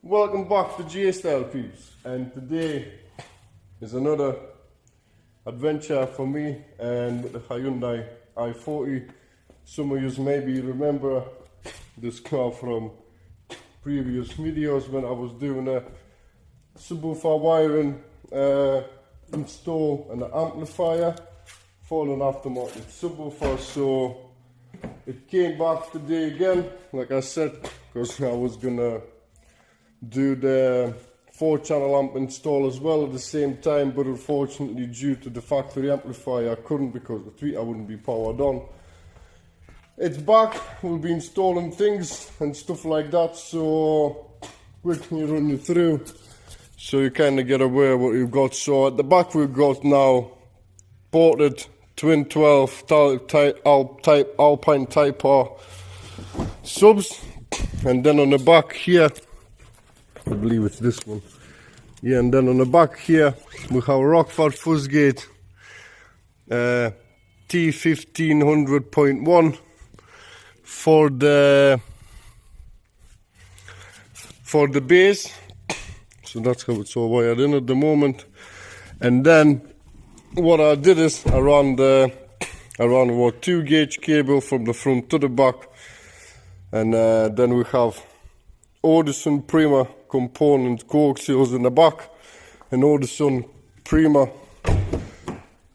Welcome back to J-Style peeps, and today is another adventure for me and with the Hyundai i40. Some of you maybe remember this car from previous videos when I was doing a subwoofer wiring install and an amplifier for an aftermarket subwoofer. So it came back today again, like I said, because I was gonna do the 4-channel amp install as well at the same time, but unfortunately due to the factory amplifier I couldn't, because the tweeter wouldn't be powered on. It's back, we'll be installing things and stuff like that, so quickly run you through so you kind of get aware what you've got. So at the back we've got now ported twin 12 Alpine Type R subs, and then on the back here, I believe it's this one. Yeah, and then on the back here we have Rockford Fuzzgate T1500.1 for the base. So that's how it's all wired in at the moment. And then what I did is I ran about 2 gauge cable from the front to the back, and then we have Audison Prima component coaxials in the back and Audison Prima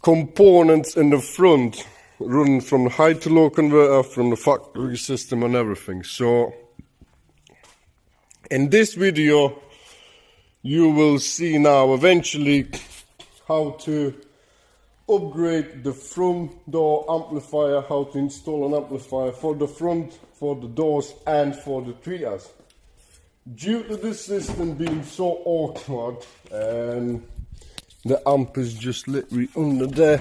components in the front, running from the high to low converter from the factory system and everything. So in this video you will see now eventually how to upgrade the front door amplifier, how to install an amplifier for the front, for the doors and for the tweeters. Due to this system being so awkward, and the amp is just literally under there.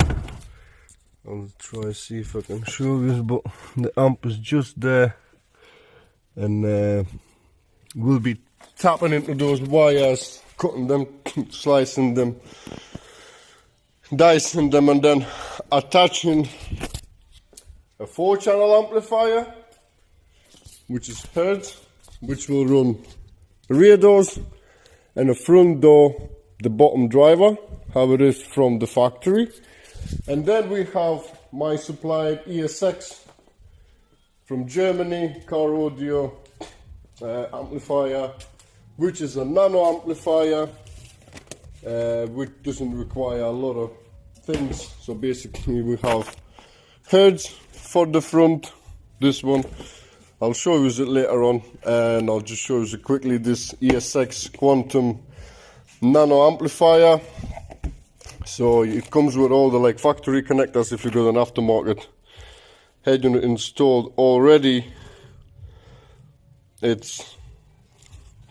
I'll try to see if I can show this, but the amp is just there, and we'll be tapping into those wires, cutting them, slicing them, dicing them, and then attaching a 4-channel amplifier, which is Hertz, which will run the rear doors, and the front door, the bottom driver, how it is from the factory. And then we have my supplied ESX from Germany, car audio amplifier, which is a nano amplifier, which doesn't require a lot of things. So basically we have Hertz for the front, this one. I'll show you it later on, and I'll just show you quickly this ESX Quantum Nano Amplifier. So it comes with all the like factory connectors if you got an aftermarket head unit installed already. It's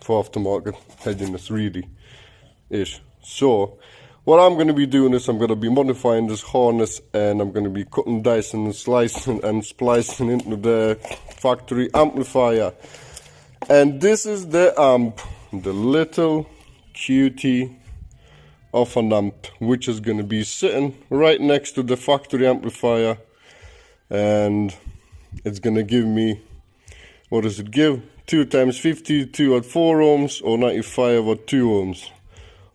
for aftermarket head units really ish. So what I'm going to be doing is I'm going to be modifying this harness, and I'm going to be cutting, dicing and slicing and splicing into the factory amplifier. And this is the amp, the little cutie of an amp, which is going to be sitting right next to the factory amplifier, and it's going to give me, what does it give? 2 times 52 at 4 ohms, or 95 at 2 ohms,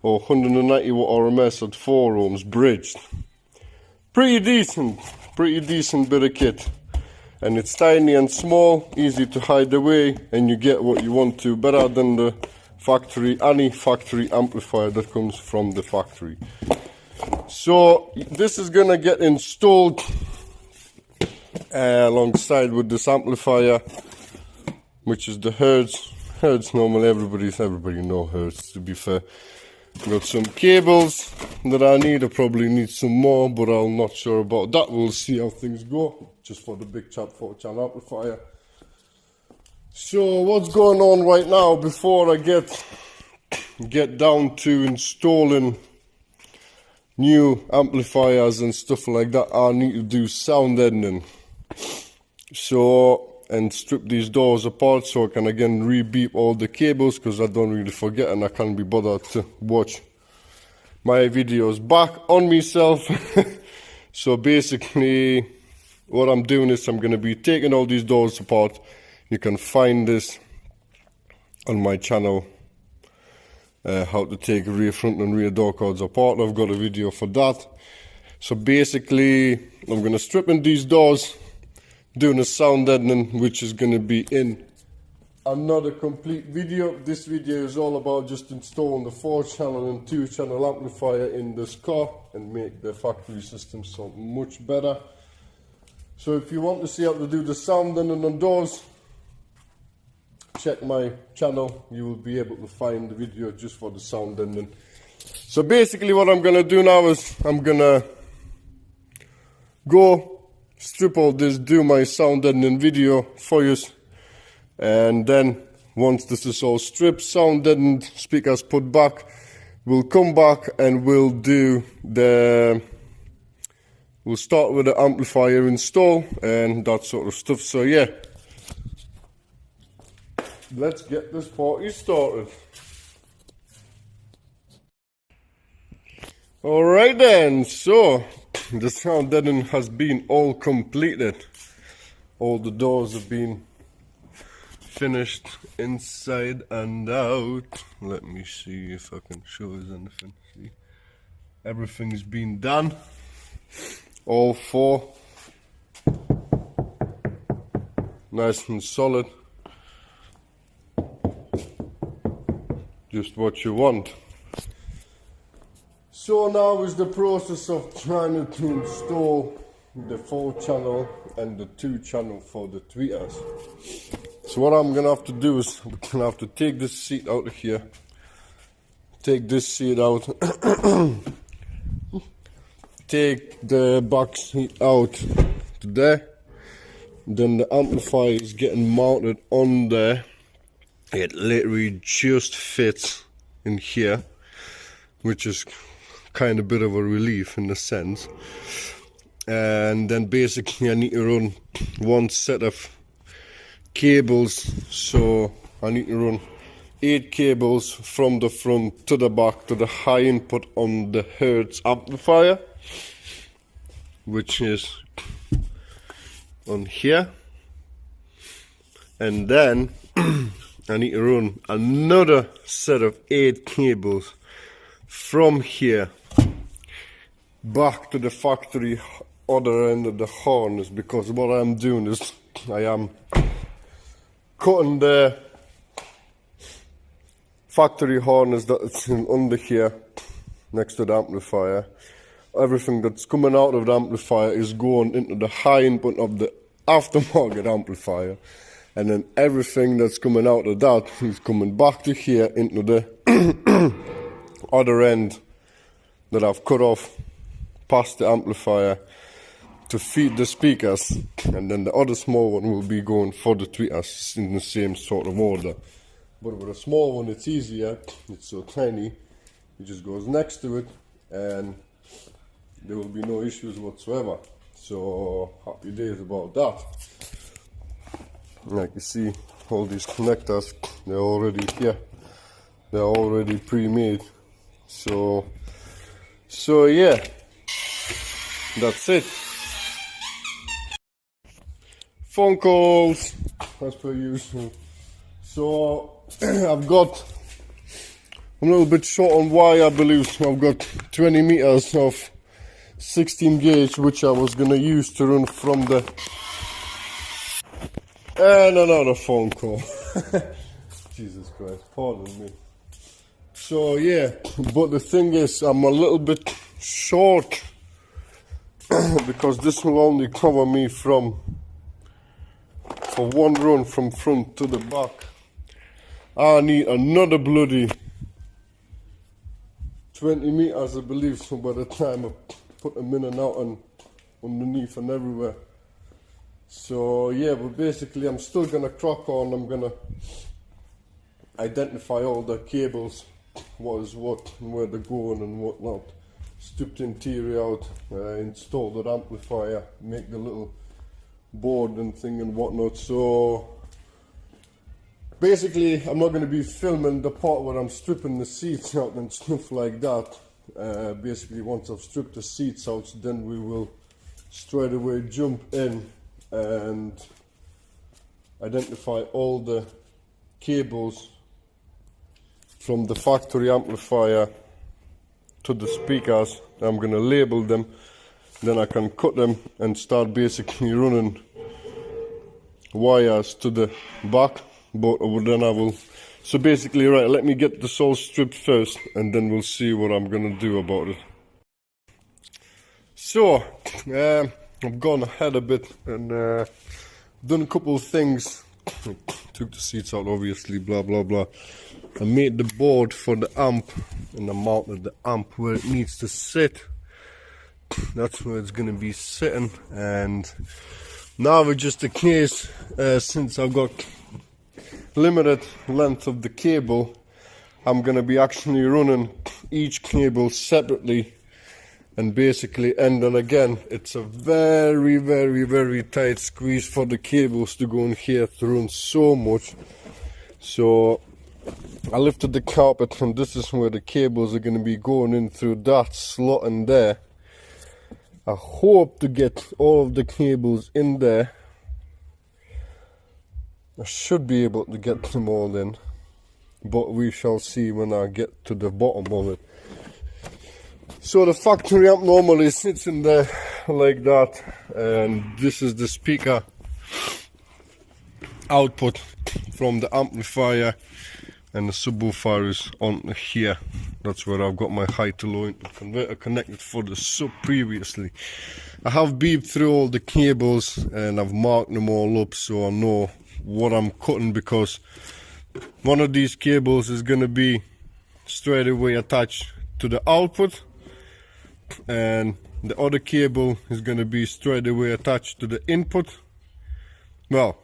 or 190 watt RMS at 4 ohms bridged. Pretty decent bit of kit. And it's tiny and small, easy to hide away, and you get what you want to, better than the factory, any factory amplifier that comes from the factory. So this is gonna get installed alongside with this amplifier, which is the Hertz. Normally everybody know Hertz, to be fair. Got some cables that I need. I probably need some more, but I'm not sure about that. We'll see how things go, just for the big chap 4-channel amplifier. So what's going on right now, before I get down to installing new amplifiers and stuff like that, I need to do sound deadening. So, and strip these doors apart so I can again re-beep all the cables, because I don't really forget and I can't be bothered to watch my videos back on myself. So basically what I'm doing is I'm going to be taking all these doors apart. You can find this on my channel how to take rear front and rear door cards apart. I've got a video for that. So basically I'm going to strip in these doors, doing a sound deadening, which is going to be in another complete video. This video is all about just installing the 4-channel and 2-channel amplifier in this car and make the factory system sound much better. So if you want to see how to do the sound deadening on doors, check my channel. You will be able to find the video just for the sound deadening. So basically what I'm going to do now is I'm going to go strip all this, do my sound deadening video for you. And then once this is all stripped, sound deadened, speakers put back, we'll come back and we'll start with the amplifier install and that sort of stuff. So yeah, let's get this party started. Alright then, so the sound deadening has been all completed. All the doors have been finished inside and out. Let me see if I can show you anything. See, everything's been done. All 4 nice and solid. Just what you want. So now is the process of trying to install the 4-channel and the 2-channel for the tweeters. So what I'm gonna have to do is I'm gonna have to take this seat out of here, take this seat out, take the back seat out to there. Then the amplifier is getting mounted on there. It literally just fits in here, which is kind of a bit of a relief in a sense. And then basically I need to run one set of cables, so I need to run 8 cables from the front to the back to the high input on the Hertz amplifier, which is on here. And then I need to run another set of 8 cables from here back to the factory other end of the harness, because what I'm doing is I am cutting the factory harness that's under here next to the amplifier. Everything that's coming out of the amplifier is going into the high input of the aftermarket amplifier, and then everything that's coming out of that is coming back to here into the other end that I've cut off past the amplifier to feed the speakers, and then the other small one will be going for the tweeters in the same sort of order. But with a small one it's easier, it's so tiny, it just goes next to it and there will be no issues whatsoever. So happy days about that. Like you see, all these connectors, they're already here, they're already pre-made. So yeah, that's it. Phone calls, as per usual. So I'm a little bit short on wire, I believe. I've got 20 meters of 16 gauge, which I was gonna use to run from the... And another phone call. Jesus Christ, pardon me. So yeah, but the thing is, I'm a little bit short because this will only cover me for one run from front to the back. I need another bloody 20 meters, I believe, so by the time I put them in and out and underneath and everywhere. So yeah, but basically I'm still gonna crack on. I'm gonna identify all the cables, what is what and where they're going and whatnot. Strip the interior out, install that amplifier, make the little board and thing and whatnot. So basically I'm not going to be filming the part where I'm stripping the seats out and stuff like that. Basically once I've stripped the seats out, then we will straight away jump in and identify all the cables from the factory amplifier to the speakers. I'm gonna label them, then I can cut them and start basically running wires to the back. But then I will, so basically, right, let me get this all stripped first and then we'll see what I'm gonna do about it. So I've gone ahead a bit and done a couple of things. Took the seats out, obviously, blah blah blah. I made the board for the amp and I mounted the amp where it needs to sit. That's where it's gonna be sitting. And now it's just a case, since I've got limited length of the cable, I'm gonna be actually running each cable separately. And basically, and then again, it's a very, very, very tight squeeze for the cables to go in here to run so much. So I lifted the carpet and this is where the cables are going to be going in through that slot in there. I hope to get all of the cables in there. I should be able to get them all in, but we shall see when I get to the bottom of it. So the factory amp normally sits in there like that, and this is the speaker output from the amplifier, and the subwoofer is on here. That's where I've got my high to low input converter connected for the sub previously. I have beeped through all the cables and I've marked them all up so I know what I'm cutting, because one of these cables is going to be straight away attached to the output, and the other cable is going to be straight away attached to the input. Well,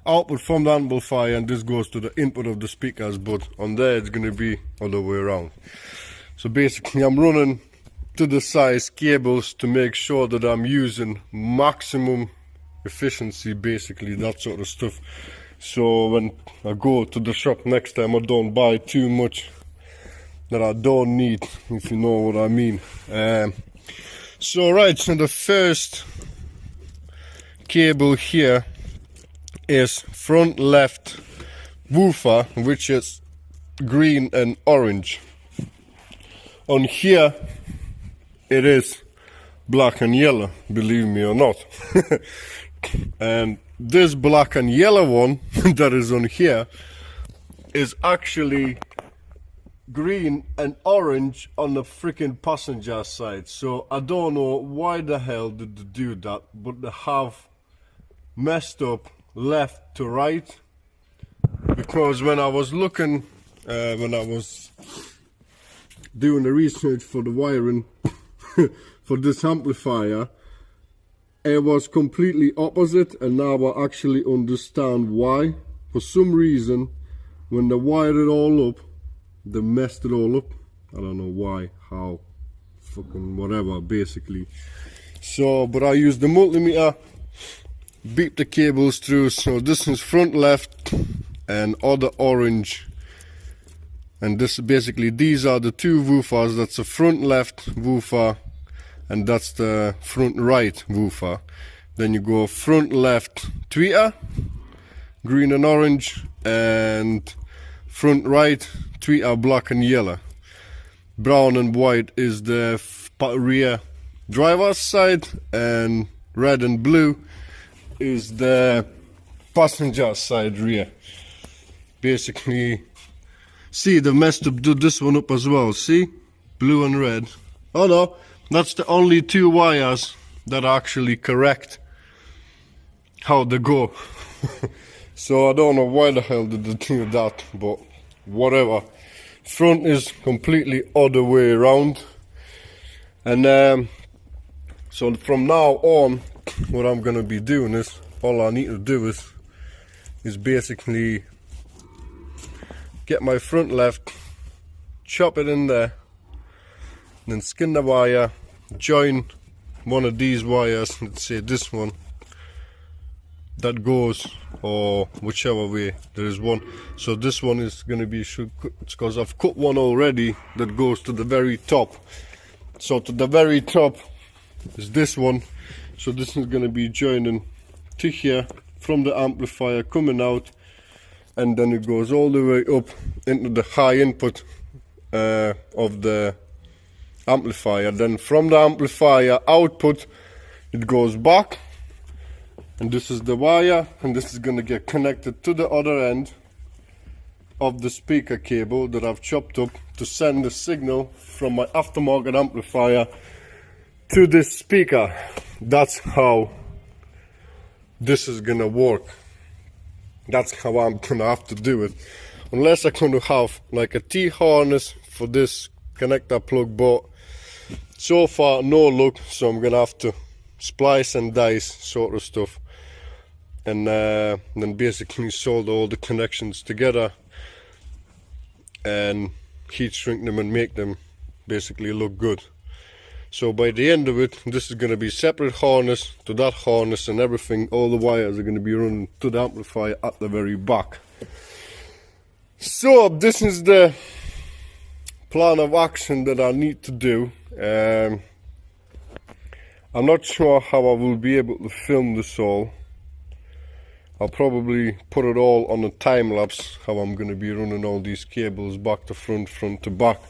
output from the amplifier, and this goes to the input of the speakers, but on there it's going to be other way around. So basically I'm running to the size cables to make sure that I'm using maximum efficiency, basically that sort of stuff. So when I go to the shop next time, I don't buy too much that I don't need, if you know what I mean. So right, so the first cable here is front left woofer, which is green and orange. On here it is black and yellow, believe me or not. And this black and yellow one that is on here is actually green and orange on the freaking passenger side. So I don't know why the hell did they do that, but they have messed up left to right, because when I was looking, when I was doing the research for the wiring for this amplifier, it was completely opposite, and now I actually understand why. For some reason, when they wired it all up, they messed it all up. I don't know why, how, fucking whatever, basically. So, but I used the multimeter, beep the cables through. So this is front left and other orange, and this basically, these are the two woofers. That's the front left woofer and that's the front right woofer. Then you go front left tweeter, green and orange, and front right tweeter, black and yellow. Brown and white is the rear driver's side, and red and blue is the passenger side rear. Basically, see, they messed up, do this one up as well, see? Blue and red. Oh no, that's the only two wires that are actually correct how they go. So I don't know why the hell did they do that, but whatever. Front is completely other way around. And so from now on, what I'm gonna be doing is, all I need to do is basically get my front left, chop it in there, then skin the wire, join one of these wires, let's say this one, that goes, or whichever way, there is one. So this one is going to be, it's because I've cut one already that goes to the very top. So to the very top is this one. So this is going to be joining to here from the amplifier, coming out and then it goes all the way up into the high input of the amplifier. Then from the amplifier output it goes back, and this is the wire, and this is going to get connected to the other end of the speaker cable that I've chopped up to send the signal from my aftermarket amplifier to this speaker. That's how this is gonna work. That's how I'm gonna have to do it, unless I'm gonna have like a T-harness for this connector plug, but so far no luck, so I'm gonna have to splice and dice sort of stuff, and then basically solder all the connections together and heat shrink them and make them basically look good. So by the end of it, this is going to be separate harness to that harness, and everything, all the wires are going to be running to the amplifier at the very back. So this is the plan of action that I need to do. I'm not sure how I will be able to film this all. I'll probably put it all on a time lapse, how I'm going to be running all these cables back to front, front to back.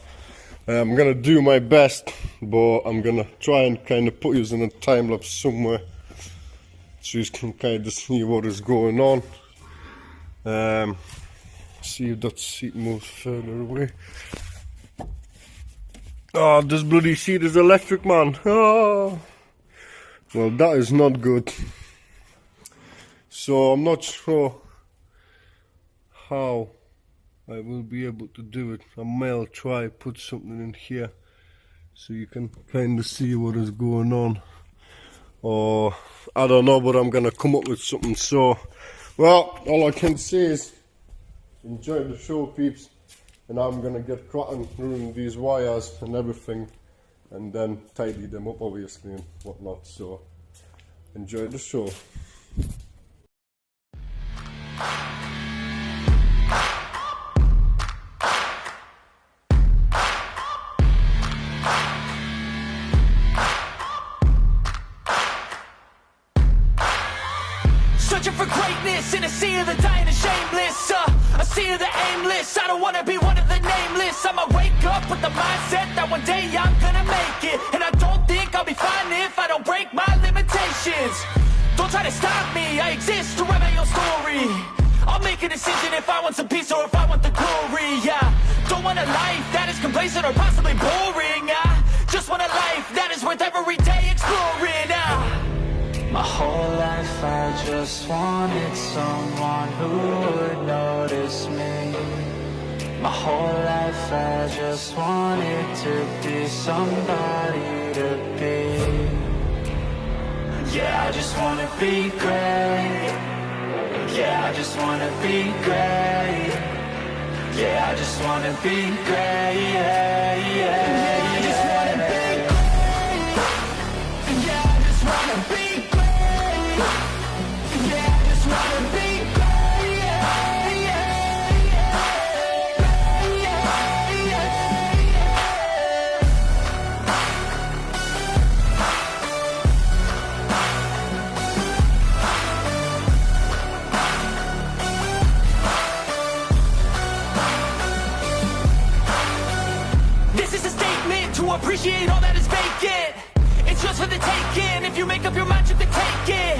I'm going to do my best, but I'm going to try and kind of put you in a time lapse somewhere so you can kind of see what is going on. See if that seat moves further away. Oh, this bloody seat is electric, man. Oh. Well, that is not good. So I'm not sure how I will be able to do it. I may try put something in here so you can kind of see what is going on, or I don't know, but I'm gonna come up with something. So, well, all I can say is enjoy the show, peeps, and I'm gonna get cracking running these wires and everything, and then tidy them up obviously and whatnot. So enjoy the show. Searching for greatness in a sea of the dying and shameless, a sea of the aimless. I don't wanna be one of the nameless. I'ma wake up with the mindset that one day I'm gonna make it, and I don't think I'll be fine if I don't break my limitations. Don't try to stop me, I exist to write my own story. I'll make a decision if I want some peace or if I want the glory. Don't want a life that is complacent or possibly boring. I just want a life that is worth every day exploring. My whole life I just wanted someone who would notice me. My whole life I just wanted to be somebody to be. Yeah, I just wanna be great. Yeah, I just wanna be great. Yeah, I just wanna be great. Yeah, yeah, I just wanna be great. Yeah, I just wanna be great. Appreciate all that is vacant. It's yours for the taking. If you make up your mind, you can take it.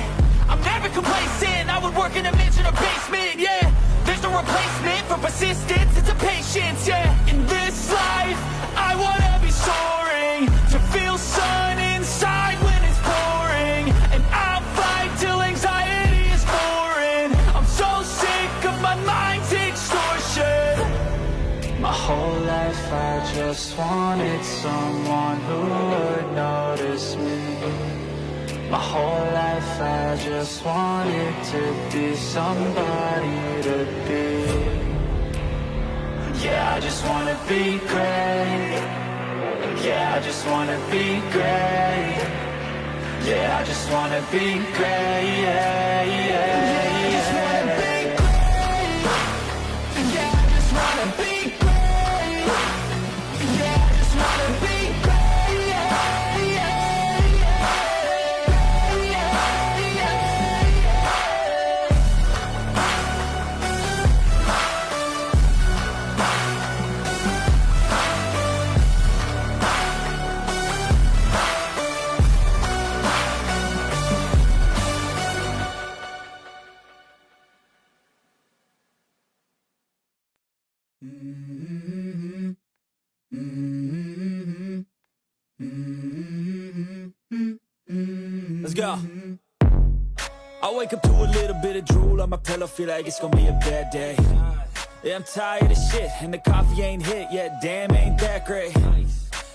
I'm never complacent. I would work in a mansion or basement. Yeah, there's no replacement for persistence. It's a patience. Yeah, in this life, I wanna be soaring to feel sun inside when it's pouring, and I'll fight till anxiety is foreign. I'm so sick of my mind's extortion. My whole life I just wanted someone who would notice me. My whole life I just wanted to be somebody to be. Yeah, I just wanna be great. Yeah, I just wanna be great. Yeah, I just wanna be great. Yeah, yeah, I just wanna be great. Yeah, I just wanna be great. Let's go. I wake up to a little bit of drool on my pillow, feel like it's gonna be a bad day. Yeah, I'm tired of shit, and the coffee ain't hit yet, damn, ain't that great.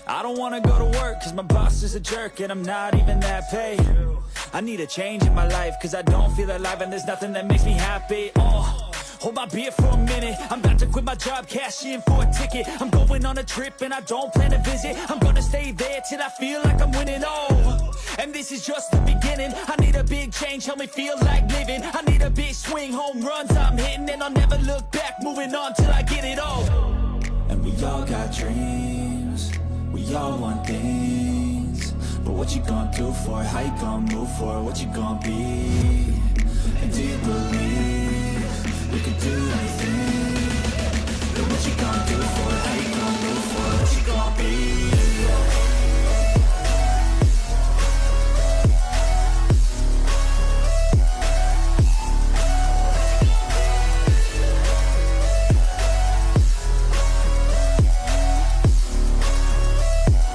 I don't wanna go to work, cause my boss is a jerk, and I'm not even that paid. I need a change in my life, cause I don't feel alive, and there's nothing that makes me happy. Hold my beer for a minute, I'm about to quit my job, cash in for a ticket. I'm going on a trip and I don't plan to visit. I'm gonna stay there till I feel like I'm winning, and this is just the beginning. I need a big change, help me feel like living. I need a big swing, home runs I'm hitting, and I'll never look back, moving on till I get it all. And we all got dreams, we all want things, but what you gonna do for it? How you gonna move for it? What you gonna be? And do you believe you can do anything? But what you gonna do for it? How you gonna move for it? What you gonna be?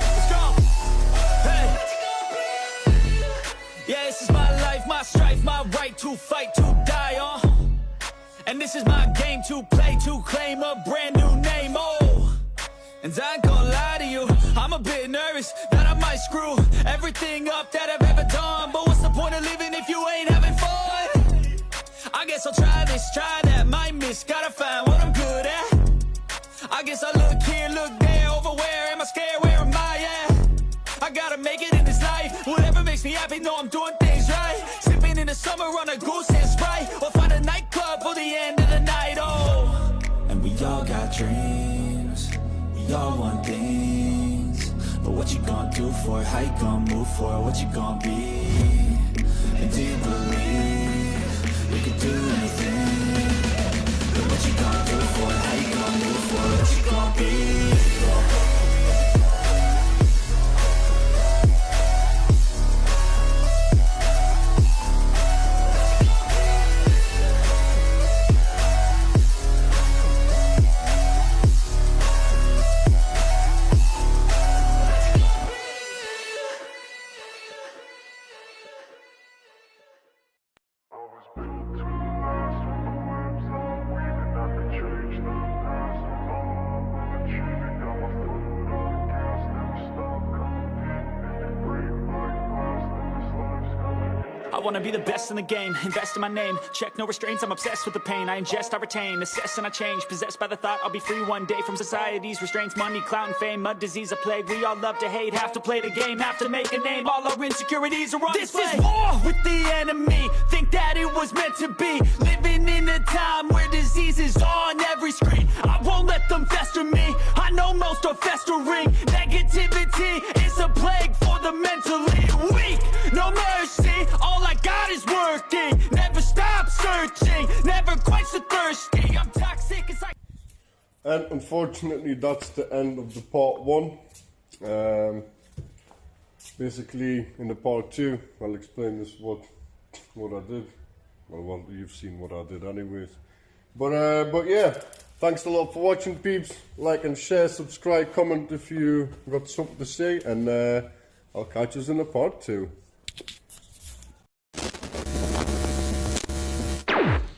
Let's go! Hey! Yeah, this is my life, my strife, my right to fight, to die on. And this is my game to play, to claim a brand new name, And I ain't gonna lie to you, I'm a bit nervous that I might screw everything up that I've ever done. But what's the point of living if you ain't having fun? I guess I'll try this, try that, might miss, gotta find what I'm good at. I guess I look here, look there, over where am I scared, where am I at? I gotta make it in this life, whatever makes me happy, know I'm doing things right. Sipping in the summer on a goose and Sprite, or find a nightclub for the end of the night, And we all got dreams, we all want things, but what you gonna do for it? How you gonna move for it? What you gonna be? And do you believe you can do anything? But what you gonna do for it? How you gonna move for it? What you gonna be? I wanna be the best in the game, invest in my name, check no restraints, I'm obsessed with the pain. I ingest, I retain, assess and I change, possessed by the thought I'll be free one day from society's restraints. Money, clout and fame, mud, disease, a plague. We all love to hate, have to play the game, have to make a name. All our insecurities are on display. This is war with the enemy, think that it was meant to be. Living in a time where disease is on every screen. I won't let them fester me, I know most are festering. Negativity is a plague for the mentally weak. No mercy, all I got is working. Never stop searching, never quench the thirsty. I'm toxic as I... And unfortunately that's the end of the part 1. Basically in the part 2 I'll explain this what I did. Well, you've seen what I did anyways. But yeah, thanks a lot for watching, peeps. Like and share, subscribe, comment if you got something to say, and I'll catch us in the part 2.